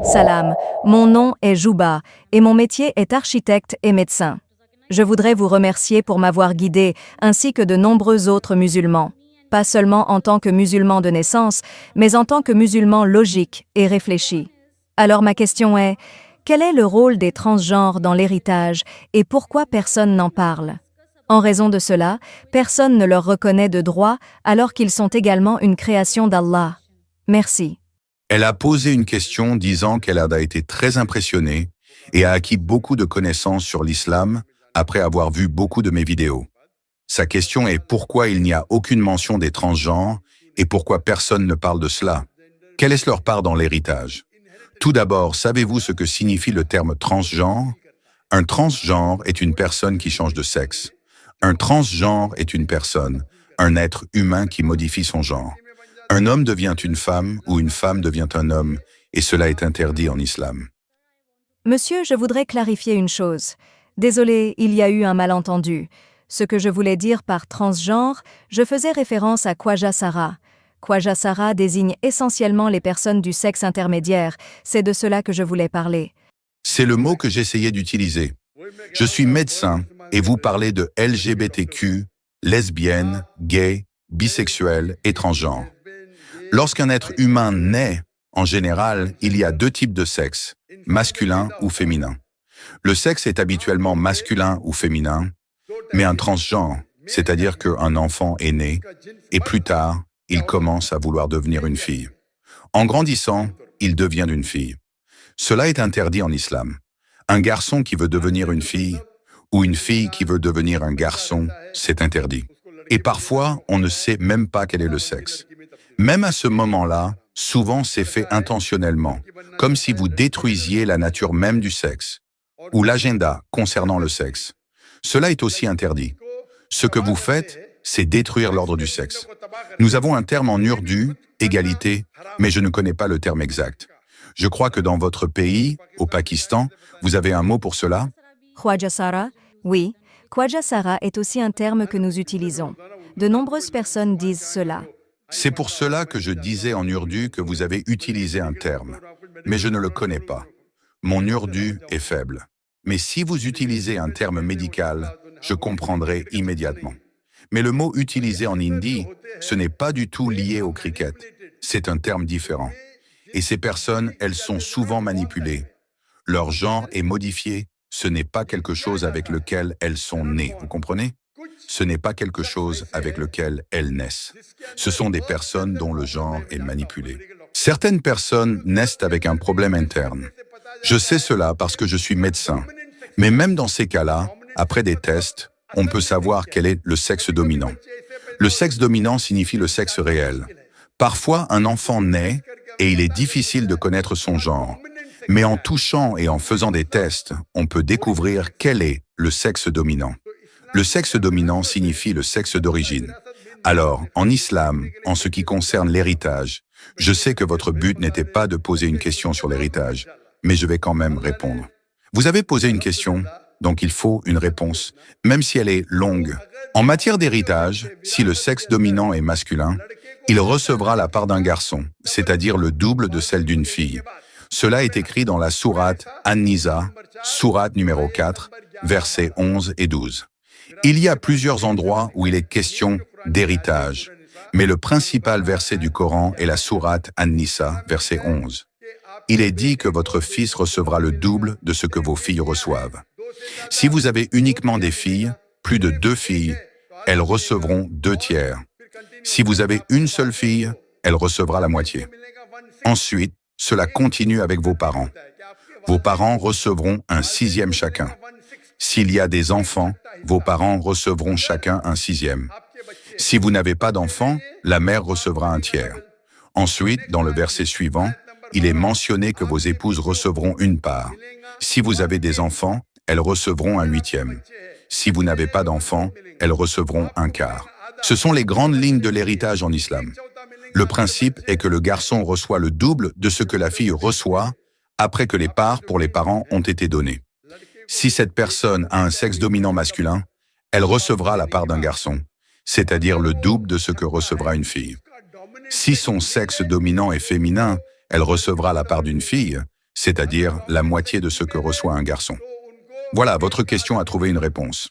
Salam, mon nom est Jouba et mon métier est architecte et médecin. Je voudrais vous remercier pour m'avoir guidé ainsi que de nombreux autres musulmans, pas seulement en tant que musulman de naissance, mais en tant que musulman logique et réfléchi. Alors ma question est, quel est le rôle des transgenres dans l'héritage et pourquoi personne n'en parle? En raison de cela, personne ne leur reconnaît de droit alors qu'ils sont également une création d'Allah. Merci. Elle a posé une question disant qu'elle a été très impressionnée et a acquis beaucoup de connaissances sur l'islam après avoir vu beaucoup de mes vidéos. Sa question est pourquoi il n'y a aucune mention des transgenres et pourquoi personne ne parle de cela? Quelle est leur part dans l'héritage? Tout d'abord, savez-vous ce que signifie le terme transgenre? Un transgenre est une personne qui change de sexe. Un transgenre est une personne, un être humain qui modifie son genre. Un homme devient une femme ou une femme devient un homme, et cela est interdit en islam. Monsieur, je voudrais clarifier une chose. Désolé, il y a eu un malentendu. Ce que je voulais dire par transgenre, je faisais référence à Khwaja Sara. Khwaja Sara désigne essentiellement les personnes du sexe intermédiaire, c'est de cela que je voulais parler. C'est le mot que j'essayais d'utiliser. Je suis médecin et vous parlez de LGBTQ, lesbienne, gay, bisexuel et transgenre. Lorsqu'un être humain naît, en général, il y a deux types de sexe, masculin ou féminin. Le sexe est habituellement masculin ou féminin, mais un transgenre, c'est-à-dire qu'un enfant est né, et plus tard, il commence à vouloir devenir une fille. En grandissant, il devient une fille. Cela est interdit en islam. Un garçon qui veut devenir une fille, ou une fille qui veut devenir un garçon, c'est interdit. Et parfois, on ne sait même pas quel est le sexe. Même à ce moment-là, souvent c'est fait intentionnellement, comme si vous détruisiez la nature même du sexe, ou l'agenda concernant le sexe. Cela est aussi interdit. Ce que vous faites, c'est détruire l'ordre du sexe. Nous avons un terme en urdu, égalité, mais je ne connais pas le terme exact. Je crois que dans votre pays, au Pakistan, vous avez un mot pour cela? Khwaja Sara? Oui, Khwaja Sara est aussi un terme que nous utilisons. De nombreuses personnes disent cela. C'est pour cela que je disais en urdu que vous avez utilisé un terme, mais je ne le connais pas. Mon urdu est faible. Mais si vous utilisez un terme médical, je comprendrai immédiatement. Mais le mot utilisé en hindi, ce n'est pas du tout lié au cricket. C'est un terme différent. Et ces personnes, elles sont souvent manipulées. Leur genre est modifié. Ce n'est pas quelque chose avec lequel elles sont nées, vous comprenez? Ce n'est pas quelque chose avec lequel elles naissent. Ce sont des personnes dont le genre est manipulé. Certaines personnes naissent avec un problème interne. Je sais cela parce que je suis médecin. Mais même dans ces cas-là, après des tests, on peut savoir quel est le sexe dominant. Le sexe dominant signifie le sexe réel. Parfois, un enfant naît et il est difficile de connaître son genre. Mais en touchant et en faisant des tests, on peut découvrir quel est le sexe dominant. Le sexe dominant signifie le sexe d'origine. Alors, en islam, en ce qui concerne l'héritage, je sais que votre but n'était pas de poser une question sur l'héritage, mais je vais quand même répondre. Vous avez posé une question, donc il faut une réponse, même si elle est longue. En matière d'héritage, si le sexe dominant est masculin, il recevra la part d'un garçon, c'est-à-dire le double de celle d'une fille. Cela est écrit dans la sourate An-Nisa, sourate numéro 4, versets 11 et 12. Il y a plusieurs endroits où il est question d'héritage, mais le principal verset du Coran est la sourate An-Nisa, verset 11. Il est dit que votre fils recevra le double de ce que vos filles reçoivent. Si vous avez uniquement des filles, plus de 2 filles, elles recevront 2 tiers. Si vous avez une seule fille, elle recevra la moitié. Ensuite, cela continue avec vos parents. Vos parents recevront un 6e chacun. S'il y a des enfants, vos parents recevront chacun un 6e. Si vous n'avez pas d'enfants, la mère recevra un tiers. Ensuite, dans le verset suivant, il est mentionné que vos épouses recevront une part. Si vous avez des enfants, elles recevront un 8e. Si vous n'avez pas d'enfants, elles recevront un quart. Ce sont les grandes lignes de l'héritage en islam. Le principe est que le garçon reçoit le double de ce que la fille reçoit après que les parts pour les parents ont été données. Si cette personne a un sexe dominant masculin, elle recevra la part d'un garçon, c'est-à-dire le double de ce que recevra une fille. Si son sexe dominant est féminin, elle recevra la part d'une fille, c'est-à-dire la moitié de ce que reçoit un garçon. Voilà, votre question a trouvé une réponse.